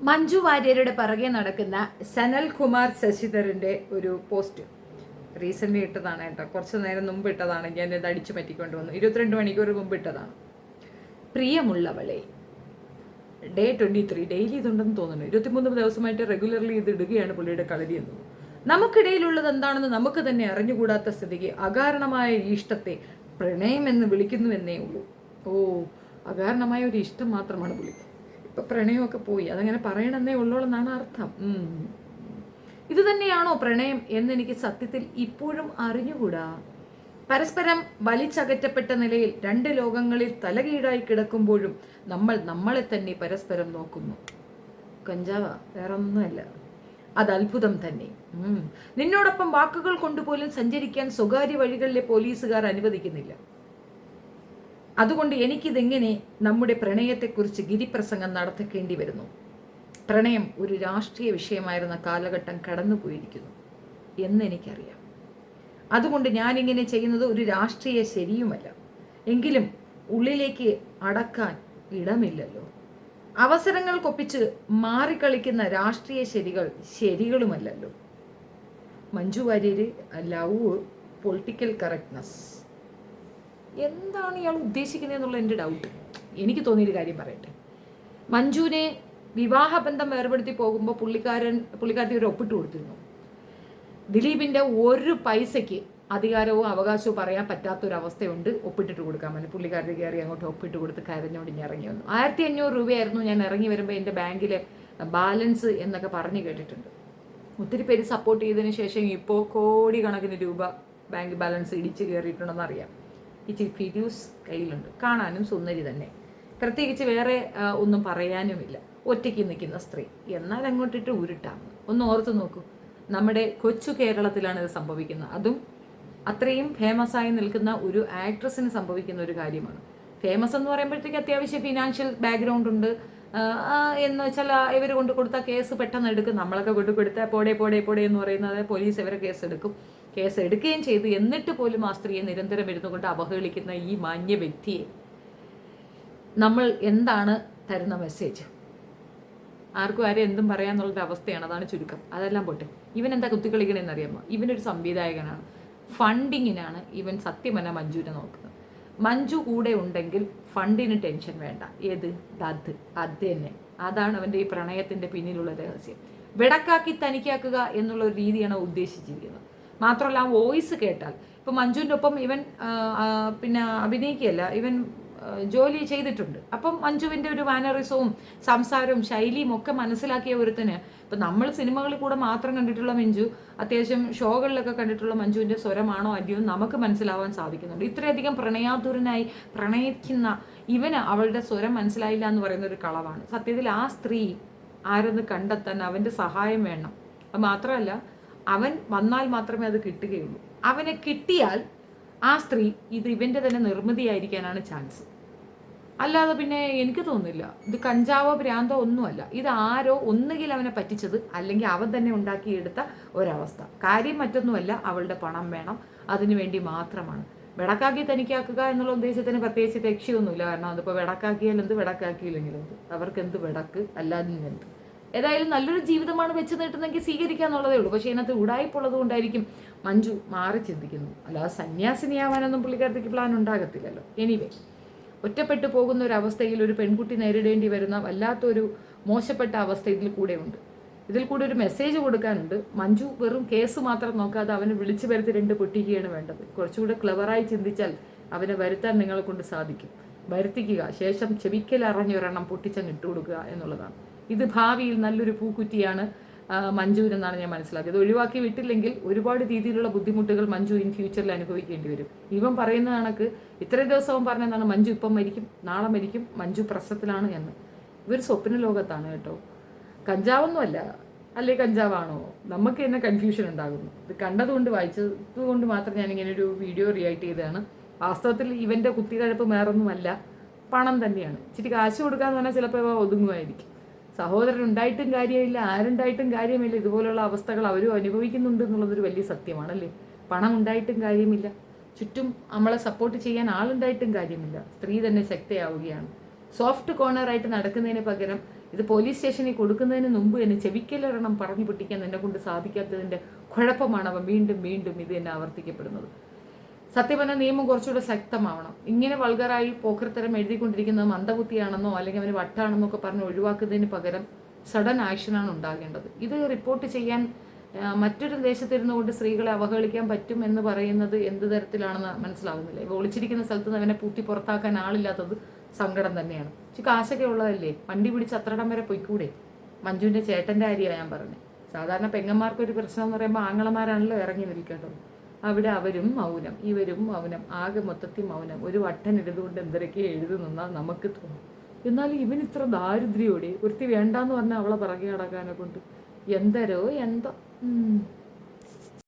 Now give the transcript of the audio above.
മഞ്ജു വാര്യരുടെ പിറകെ നടക്കുന്ന സനൽ കുമാർ ശശിധരൻ്റെ ഒരു പോസ്റ്റ് റീസെൻ്റ് ഇട്ടതാണ് കേട്ടോ. കുറച്ച് നേരം മുമ്പ് ഇട്ടതാണ്. ഞാൻ ഇത് അടിച്ചു പറ്റിക്കൊണ്ട് വന്നു. 22 മണിക്കൂർ മുമ്പ് ഇട്ടതാണ്. പ്രിയമുള്ളവളെ, ഡേ 23 ഡെയിലി ഇതുണ്ടെന്ന് തോന്നുന്നു. 23 ദിവസമായിട്ട് റെഗുലർലി ഇത് ഇടുകയാണ് പുള്ളിയുടെ കളരി എന്നത്. നമുക്കിടയിലുള്ളത് എന്താണെന്ന് നമുക്ക് തന്നെ അറിഞ്ഞുകൂടാത്ത സ്ഥിതിക്ക് അകാരണമായ ഇഷ്ടത്തെ പ്രണയം എന്ന് വിളിക്കുന്നുവെന്നേ ഉള്ളൂ. ഓ, അകാരണമായ ഒരു ഇഷ്ടം മാത്രമാണ് പുള്ളി. ഇപ്പം പ്രണയമൊക്കെ പോയി, അതങ്ങനെ പറയണമെന്നേ ഉള്ളൂന്നാണ് അർത്ഥം. ഇത് തന്നെയാണോ പ്രണയം എന്നെനിക്ക് സത്യത്തിൽ ഇപ്പോഴും അറിഞ്ഞുകൂടാ. പരസ്പരം വലിച്ചകറ്റപ്പെട്ട നിലയിൽ രണ്ട് ലോകങ്ങളിൽ തലകീഴായി കിടക്കുമ്പോഴും നമ്മൾ നമ്മളെ തന്നെ പരസ്പരം നോക്കുന്നു. കഞ്ചാവ വേറൊന്നുമല്ല, അത് അത്ഭുതം തന്നെ. നിന്നോടൊപ്പം വാക്കുകൾ കൊണ്ടുപോലും സഞ്ചരിക്കാൻ സ്വകാര്യ വഴികളിലെ പോലീസുകാർ അനുവദിക്കുന്നില്ല. അതുകൊണ്ട് എനിക്കിതെങ്ങനെ നമ്മുടെ പ്രണയത്തെക്കുറിച്ച് ഗിരിപ്രസംഗം നടത്തേണ്ടി വരുന്നു. പ്രണയം ഒരു രാഷ്ട്രീയ വിഷയമായിരുന്ന കാലഘട്ടം കടന്നുപോയിരിക്കുന്നു എന്നെനിക്കറിയാം. അതുകൊണ്ട് ഞാനിങ്ങനെ ചെയ്യുന്നത് ഒരു രാഷ്ട്രീയ ശരിയുമല്ല. എങ്കിലും ഉള്ളിലേക്ക് അടക്കാൻ ഇടമില്ലല്ലോ. അവസരങ്ങൾക്കൊപ്പിച്ച് മാറിക്കളിക്കുന്ന രാഷ്ട്രീയ ശരികൾ ശരികളുമല്ലല്ലോ. Manju Warrier love political correctness എന്താണ് ഇയാൾ ഉദ്ദേശിക്കുന്നത് എന്നുള്ള എൻ്റെ ഡൗട്ട്. എനിക്ക് തോന്നിയൊരു കാര്യം പറയട്ടെ. മഞ്ജുവിനെ വിവാഹബന്ധം വേർപെടുത്തി പോകുമ്പോൾ പുള്ളിക്കാരത്തി ഒരു ഒപ്പിട്ട് കൊടുത്തിരുന്നു. ദിലീപിൻ്റെ ഒരു പൈസയ്ക്ക് അധികാരവും അവകാശവും പറയാൻ പറ്റാത്തൊരവസ്ഥയുണ്ട്. ഒപ്പിട്ടിട്ട് കൊടുക്കാൻ വേണ്ടി പുള്ളിക്കാരത്തി കയറി അങ്ങോട്ട് ഒപ്പിട്ട് കൊടുത്ത് കരഞ്ഞോണ്ട് ഞാൻ ഇറങ്ങി വന്നു. 1500 രൂപയായിരുന്നു ഞാൻ ഇറങ്ങി വരുമ്പോൾ എൻ്റെ ബാങ്കിലെ ബാലൻസ് എന്നൊക്കെ പറഞ്ഞു കേട്ടിട്ടുണ്ട്. ഒത്തിരി പേര് സപ്പോർട്ട് ചെയ്തതിന് ശേഷം ഇപ്പോൾ കോടിക്കണക്കിന് രൂപ ബാങ്ക് ബാലൻസ് ഇടിച്ച് കയറിയിട്ടുണ്ടെന്ന് അറിയാം. ഇച്ചിരി വീഡിയോസ് കയ്യിലുണ്ട്, കാണാനും സുന്ദരി തന്നെ. പ്രത്യേകിച്ച് വേറെ ഒന്നും പറയാനുമില്ല. ഒറ്റയ്ക്ക് നിൽക്കുന്ന സ്ത്രീ, എന്നാൽ അങ്ങോട്ടിട്ട് ഉരുട്ടാണ്. ഒന്ന് ഓർത്ത് നോക്കൂ, നമ്മുടെ കൊച്ചു കേരളത്തിലാണ് ഇത് സംഭവിക്കുന്നത്. അതും അത്രയും ഫേമസ് ആയി നിൽക്കുന്ന ഒരു ആക്ട്രസിന് സംഭവിക്കുന്ന ഒരു കാര്യമാണ്. ഫേമസ് എന്ന് പറയുമ്പോഴത്തേക്ക് അത്യാവശ്യം ഫിനാൻഷ്യൽ ബാക്ക്ഗ്രൗണ്ട് ഉണ്ട് എന്ന് വെച്ചാൽ ഇവർ കൊണ്ട് കൊടുത്ത കേസ് പെട്ടെന്ന് എടുക്കും. നമ്മളൊക്കെ കൊണ്ട് കൊടുത്താൽ പോടേ എന്ന് പറയുന്നത് പോലീസ് ഇവരെ കേസ് എടുക്കുകയും ചെയ്തു. എന്നിട്ട് പോലും ആ സ്ത്രീയെ നിരന്തരം ഇരുന്നുകൊണ്ട് അവഹേളിക്കുന്ന ഈ മാന്യ വ്യക്തിയെ നമ്മൾ എന്താണ് തരുന്ന മെസ്സേജ്? ആർക്കും ആരും എന്തും പറയാന്നുള്ളൊരു അവസ്ഥയാണ്. അതാണ് ചുരുക്കം. അതെല്ലാം പോട്ടെ. ഇവൻ എന്താ കുത്തിക്കളിക്കണമെന്ന് അറിയാമോ? ഇവനൊരു സംവിധായകനാണ്, ഫണ്ടിങ്ങിനാണ് ഇവൻ സത്യം പറഞ്ഞാൽ മഞ്ജുവിനെ നോക്കുന്നത്. മഞ്ജു കൂടെ ഉണ്ടെങ്കിൽ ഫണ്ടിന് ടെൻഷൻ വേണ്ട. ഏത് അത് തന്നെ. അതാണ് അവൻ്റെ ഈ പ്രണയത്തിൻ്റെ പിന്നിലുള്ള രഹസ്യം. വെടക്കാക്കി തനിക്കാക്കുക എന്നുള്ള ഒരു രീതിയാണ് ഉദ്ദേശിച്ചിരിക്കുന്നത്. മാത്രമല്ല, ആ വോയിസ് കേട്ടാൽ ഇപ്പം മഞ്ജുവിൻ്റെ ഒപ്പം ഇവൻ പിന്നെ അഭിനയിക്കുകയല്ല, ഇവൻ ജോലി ചെയ്തിട്ടുണ്ട്. അപ്പം മഞ്ജുവിൻ്റെ ഒരു മാനറിസവും സംസാരവും ശൈലിയും ഒക്കെ മനസ്സിലാക്കിയ ഒരുത്തന് ഇപ്പം നമ്മൾ സിനിമകളിൽ കൂടെ മാത്രം കണ്ടിട്ടുള്ള മഞ്ജു, അത്യാവശ്യം ഷോകളിലൊക്കെ കണ്ടിട്ടുള്ള മഞ്ജുവിൻ്റെ സ്വരമാണോ അല്ലയോ നമുക്ക് മനസ്സിലാവാൻ സാധിക്കുന്നുണ്ട്. ഇത്രയധികം പ്രണയാതുരനായി പ്രണയിക്കുന്ന ഇവന് അവളുടെ സ്വരം മനസ്സിലായില്ല എന്ന് പറയുന്ന ഒരു കളവാണ്. സത്യത്തിൽ ആ സ്ത്രീ ആരെന്ന് കണ്ടെത്താൻ അവൻ്റെ സഹായം വേണം. അത് മാത്രമല്ല, അവൻ വന്നാൽ മാത്രമേ അത് കിട്ടുകയുള്ളൂ. അവനെ കിട്ടിയാൽ ആ സ്ത്രീ ഇത് ഇവൻ്റെ തന്നെ നിർമ്മിതിയായിരിക്കാനാണ് ചാൻസ്. അല്ലാതെ പിന്നെ എനിക്ക് തോന്നുന്നില്ല ഇത് കഞ്ചാവോ ഭ്രാന്തോ ഒന്നുമല്ല. ഇത് ആരോ ഒന്നുകിൽ അവനെ പറ്റിച്ചത്, അല്ലെങ്കിൽ അവൻ തന്നെ ഉണ്ടാക്കിയെടുത്ത ഒരവസ്ഥ. കാര്യം മറ്റൊന്നുമല്ല, അവളുടെ പണം വേണം, അതിനു വേണ്ടി മാത്രമാണ്. വെടക്കാക്കി തനിക്കാക്കുക എന്നുള്ള ഉദ്ദേശത്തിന് പ്രത്യേകിച്ച് ലക്ഷ്യമൊന്നുമില്ല. കാരണം അതിപ്പോൾ വെടക്കാക്കിയാലെന്ത്, വെടക്കാക്കിയില്ലെങ്കിലെന്ത്, അവർക്ക് എന്ത് വെടക്ക്, അല്ലാതെ എന്ത്. ഏതായാലും നല്ലൊരു ജീവിതമാണ് വെച്ച് നീട്ടുന്നെങ്കിൽ സ്വീകരിക്കുക എന്നുള്ളതേ ഉള്ളൂ. പക്ഷേ ഇതിനകത്ത് ഉടായ്പുള്ളത് കൊണ്ടായിരിക്കും മഞ്ജു മാറി ചിന്തിക്കുന്നു. അല്ലാതെ സന്യാസിനിയാവാനൊന്നും പുള്ളിക്കാരത്തേക്ക് പ്ലാൻ ഉണ്ടാകത്തില്ലല്ലോ. എനിവേ, ഒറ്റപ്പെട്ടു പോകുന്ന ഒരു അവസ്ഥയിൽ ഒരു പെൺകുട്ടി നേരിടേണ്ടി വരുന്ന വല്ലാത്തൊരു മോശപ്പെട്ട അവസ്ഥ ഇതിൽ കൂടെ ഉണ്ട്. ഇതിൽ കൂടെ ഒരു മെസ്സേജ് കൊടുക്കാനുണ്ട്. മഞ്ജു വെറും കേസ് മാത്രം നോക്കാതെ അവനെ വിളിച്ചു വരുത്തി 2 പൊട്ടിക്കുകയാണ് വേണ്ടത്. കുറച്ചുകൂടെ ക്ലവറായി ചിന്തിച്ചാൽ അവനെ വരുത്താൻ നിങ്ങളെ കൊണ്ട് സാധിക്കും. വരുത്തിക്കുക, ശേഷം ചെവിക്കൽ അറിഞ്ഞൊരെണ്ണം പൊട്ടിച്ചങ്ങ് ഇട്ട് കൊടുക്കുക എന്നുള്ളതാണ്. ഇത് ഭാവിയിൽ നല്ലൊരു പൂക്കുറ്റിയാണ് മഞ്ജുവിനെന്നാണ് ഞാൻ മനസ്സിലാക്കിയത്. ഒഴിവാക്കി വിട്ടില്ലെങ്കിൽ ഒരുപാട് രീതിയിലുള്ള ബുദ്ധിമുട്ടുകൾ മഞ്ജു ഇൻ ഫ്യൂച്ചറിൽ അനുഭവിക്കേണ്ടി വരും. ഇവൻ പറയുന്ന കണക്ക് ഇത്രയും ദിവസവും പറഞ്ഞതാണ് മഞ്ജു ഇപ്പം മരിക്കും, നാളെ മരിക്കും, മഞ്ജു പ്രശ്നത്തിലാണ് എന്ന്. ഇവർ സ്വപ്ന ലോകത്താണ് കേട്ടോ. കഞ്ചാവൊന്നുമല്ല, അല്ലേ കഞ്ചാവാണോ? നമുക്ക് തന്നെ കൺഫ്യൂഷൻ ഉണ്ടാകുന്നു. ഇത് കണ്ടതുകൊണ്ട് വായിച്ചത് കൊണ്ട് മാത്രം ഞാനിങ്ങനെ ഒരു വീഡിയോ റിയാക്ട് ചെയ്തതാണ്. വാസ്തവത്തിൽ ഇവൻ്റെ കുത്തിക്കഴപ്പ് വേറൊന്നുമല്ല, പണം തന്നെയാണ്. ഇച്ചിരി കാശ് കൊടുക്കാന്ന് പറഞ്ഞാൽ ചിലപ്പോൾ ഒതുങ്ങുമായിരിക്കും. സഹോദരൻ ഉണ്ടായിട്ടും കാര്യമില്ല, ആരുണ്ടായിട്ടും കാര്യമില്ല. ഇതുപോലുള്ള അവസ്ഥകൾ അവരും അനുഭവിക്കുന്നുണ്ട് എന്നുള്ളതൊരു വലിയ സത്യമാണല്ലേ. പണം ഉണ്ടായിട്ടും കാര്യമില്ല, ചുറ്റും നമ്മളെ സപ്പോർട്ട് ചെയ്യാൻ ആളുണ്ടായിട്ടും കാര്യമില്ല. സ്ത്രീ തന്നെ ശക്തിയാവുകയാണ്. സോഫ്റ്റ് കോർണറായിട്ട് നടക്കുന്നതിന് പകരം ഇത് പോലീസ് സ്റ്റേഷനിൽ കൊടുക്കുന്നതിന് മുമ്പ് തന്നെ ചെവിക്കലൊരെണ്ണം പറഞ്ഞു പൊട്ടിക്കാൻ എന്നെ കൊണ്ട് സാധിക്കാത്തതിൻ്റെ കുഴപ്പമാണ് അവൻ വീണ്ടും വീണ്ടും ഇത് തന്നെ ആവർത്തിക്കപ്പെടുന്നത്. സത്യം പറഞ്ഞാൽ നിയമം കുറച്ചുകൂടെ ശക്തമാവണം. ഇങ്ങനെ വൾഗറായി പോക്കർത്തരം എഴുതിക്കൊണ്ടിരിക്കുന്നത് മന്ദബുദ്ധിയാണെന്നോ അല്ലെങ്കിൽ അവന് വട്ടാണെന്നോ ഒക്കെ പറഞ്ഞ് ഒഴിവാക്കുന്നതിന് പകരം സഡൻ ആക്ഷനാണ് ഉണ്ടാകേണ്ടത്. ഇത് റിപ്പോർട്ട് ചെയ്യാൻ മറ്റൊരു ദേശത്തിരുന്നു കൊണ്ട് സ്ത്രീകളെ അവഹേളിക്കാൻ പറ്റും എന്ന് പറയുന്നത് എന്ത് തരത്തിലാണെന്ന് മനസ്സിലാകുന്നില്ല. ഇപ്പോൾ ഒളിച്ചിരിക്കുന്ന സ്ഥലത്ത് നിന്ന് അവനെ പൂട്ടി പുറത്താക്കാൻ ആളില്ലാത്തത് സങ്കടം തന്നെയാണ്. കാശൊക്കെ ഉള്ളതല്ലേ, വണ്ടി പിടിച്ച് അത്രടം വരെ പൊയ്ക്കൂടെ? മഞ്ജുവിൻ്റെ ചേട്ടൻ്റെ കാര്യമാണ് ഞാൻ പറഞ്ഞത്. സാധാരണ പെങ്ങന്മാർക്കൊരു പ്രശ്നം എന്ന് പറയുമ്പോൾ ആങ്ങളമാരാണല്ലോ ഇറങ്ങി നിൽക്കേണ്ടത്. അവിടെ അവരും മൗനം, ഇവരും മൗനം, ആകെ മൊത്തത്തിൽ മൗനം. ഒരു വട്ടൻ എഴുതുകൊണ്ട് എന്തൊക്കെ എഴുതുന്നാൽ നമുക്ക് തോന്നും. എന്നാൽ ഇവൻ ഇത്ര ദാരിദ്ര്യോടെ ഒരുത്തി വേണ്ടാന്ന് പറഞ്ഞാൽ അവളെ പിറകെ നടക്കാനെ കൊണ്ട് എന്തരോ എന്തോ